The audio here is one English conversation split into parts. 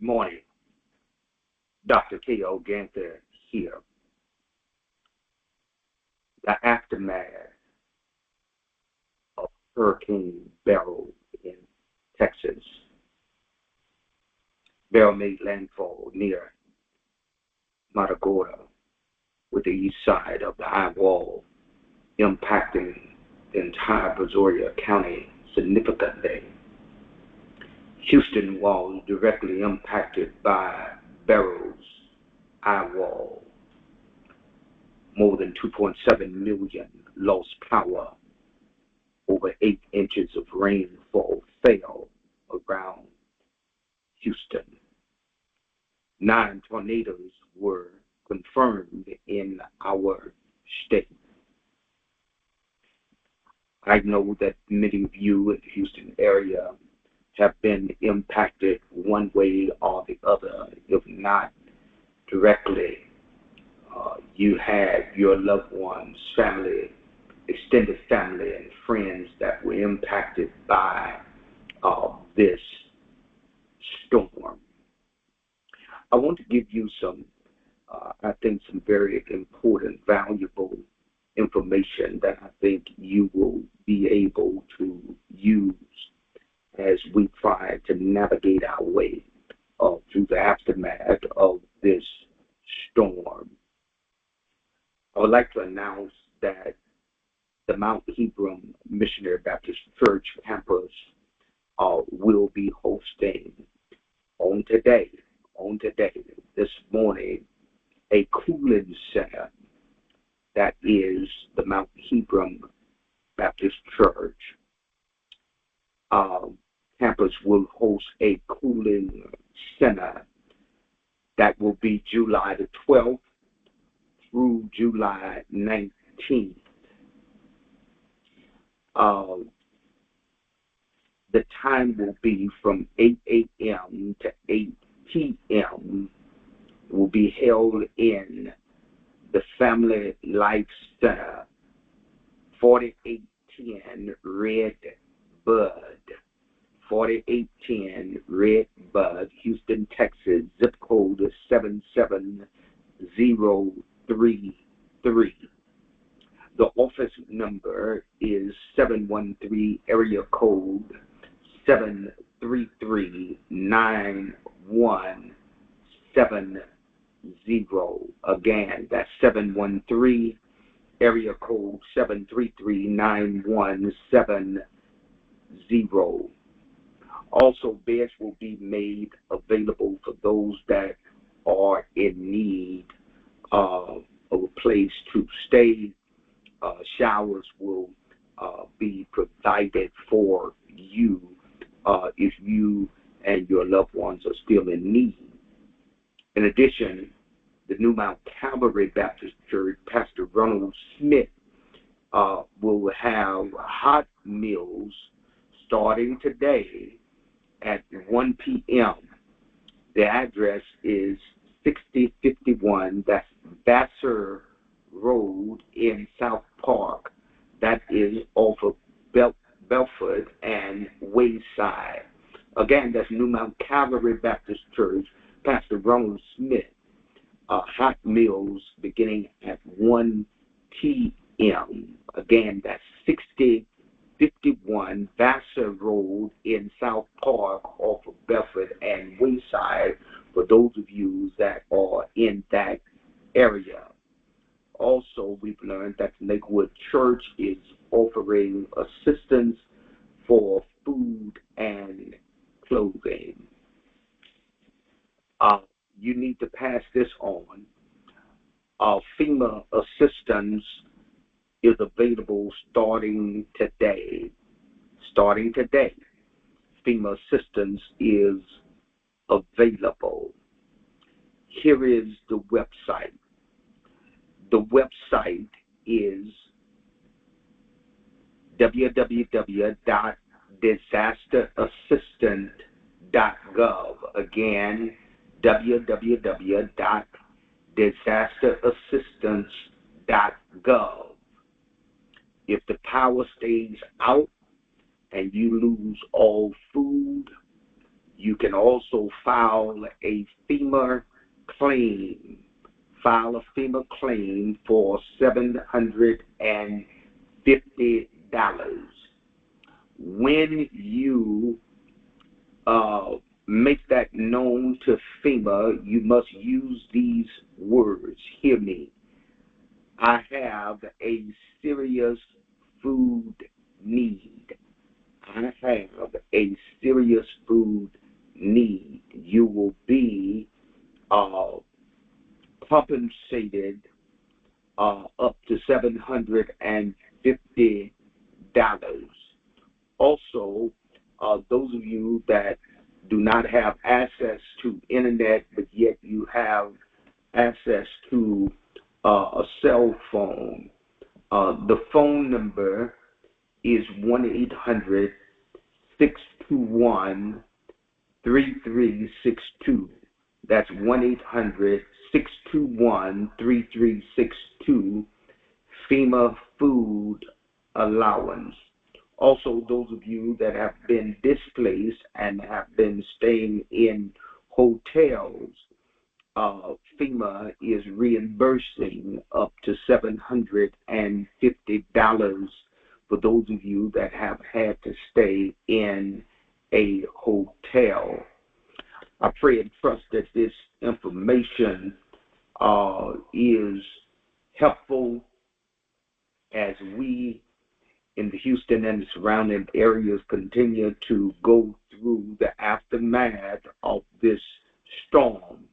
morning. Dr. K.L.Ganther here. The aftermath of Hurricane Beryl in Texas. Beryl made landfall near Matagorda with the east side of the high wall, impacting the entire Brazoria County significantly. Houston was directly impacted by Beryl's eye wall. More than 2.7 million lost power. Over 8 inches of rainfall fell around Houston. 9 tornadoes were confirmed in our state. I know that many of you in the Houston area have been impacted one way or the other, if not directly. You had your loved ones, family, extended family, and friends that were impacted by this storm. I want to give you some, I think, some very important, valuable information that I think you will be able to use as we try to navigate our way through the aftermath of this storm. I would like to announce that the Mount Hebron Missionary Baptist Church campus will be hosting on today, this morning, a cooling center that is the Mount Hebron Baptist Church. Campus will host a cooling center that will be July the 12th through July 19th. The time will be from 8 a.m. to 8 p.m. It will be held in the Family Life Center, 4810 Red Bud, 4810 Red Bud, Houston, Texas, zip code 77033. The office number is 713 area code 733-9170. Again, that's 713 area code 733-9170. Also, beds will be made available for those that are in need of a place to stay. Showers will be provided for you if you and your loved ones are still in need. In addition, the New Mount Calvary Baptist Church, Pastor Ronald Smith, will have hot meals starting today at 1 p.m. The address is 6051, that's Vassar Road in South Park. That is off of Belford and Wayside. Again, that's New Mount Calvary Baptist Church, Pastor Ronald Smith. Hot meals beginning at 1 p.m. Again, that's 6051 Vassar Road in South Park off of Belford and Wayside for those of you that are in that area. Also, we've learned that Lakewood Church is offering assistance for food and clothing. You need to pass this on. FEMA assistance is available starting today. FEMA assistance is available. Here is the website. The website is www.disasterassistant.gov. Again, www.disasterassistance.gov. If the power stays out and you lose all food, You can also file a FEMA claim. File a FEMA claim for $750. When you make that known to FEMA, you must use these words. Hear me. I have a serious food need. I have a serious food need. You will be compensated up to $750. Also, those of you that do not have access to internet, but yet you have access to a cell phone, the phone number is 1-800-621-3362. That's 1-800-621-3362, FEMA Food Allowance. Also, those of you that have been displaced and have been staying in hotels, FEMA is reimbursing up to $750 for those of you that have had to stay in a hotel. I pray and trust that this information is helpful as we in the Houston and the surrounding areas continue to go through the aftermath of this storm.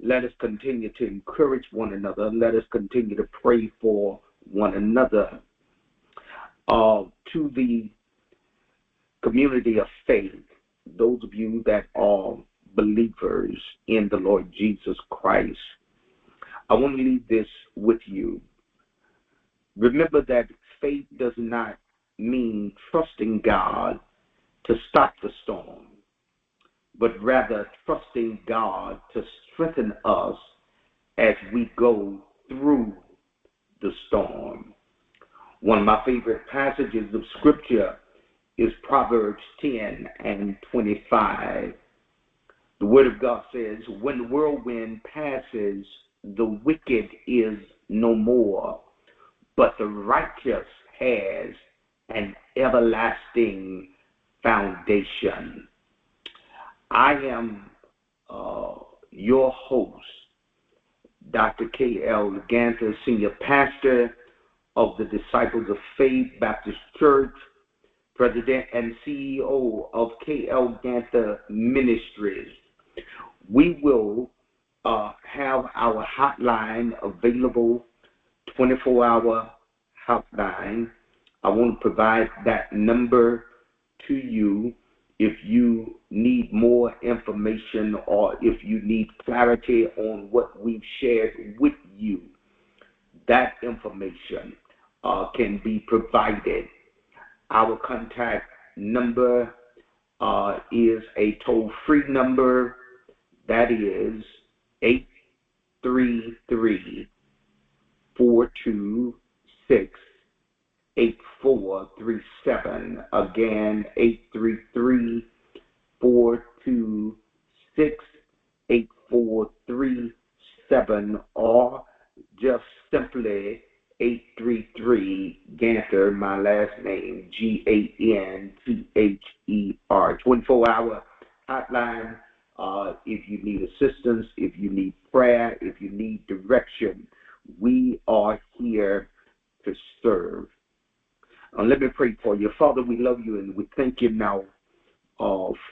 Let us continue to encourage one another. Let us continue to pray for one another. To the community of faith, those of you that are believers in the Lord Jesus Christ, I want to leave this with you. Remember that faith does not mean trusting God to stop the storm, but rather trusting God to strengthen us as we go through the storm. One of my favorite passages of Scripture is Proverbs 10:25. The Word of God says, when the whirlwind passes, the wicked is no more, but the righteous has an everlasting foundation. I am your host, Dr. K.L. Ganther, Senior Pastor of the Disciples of Faith Baptist Church, President and CEO of K.L.Ganther Ministries. We will have our hotline available, 24-hour hotline. I want to provide that number to you if you need more information or if you need clarity on what we've shared with you. That information can be provided. Our contact number is a toll-free number. That is 833-426-8437. Again, 833-426-8437, or just simply 833-Ganther, my last name, Ganther, 24-hour hotline. If you need assistance, if you need prayer, if you need direction, we are here to serve. Let me pray for you. Father, we love you and we thank you now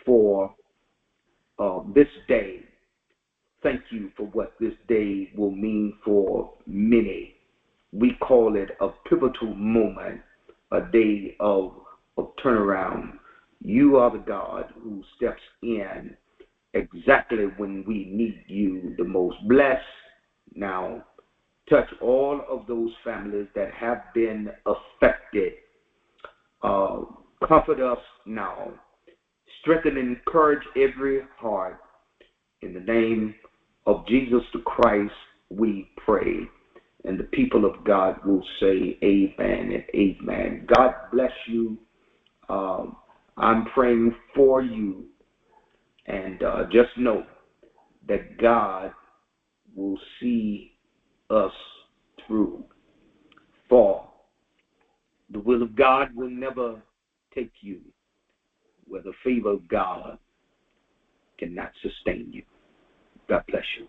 for this day. Thank you for what this day will mean for many. We call it a pivotal moment, a day of turnaround. You are the God who steps in exactly when we need you the most. Bless now. Touch all of those families that have been affected. Comfort us now. Strengthen and encourage every heart. In the name of Jesus the Christ, we pray. And the people of God will say amen and amen. God bless you. I'm praying for you And just know that God will see us through. For the will of God will never take you where the favor of God cannot sustain you. God bless you.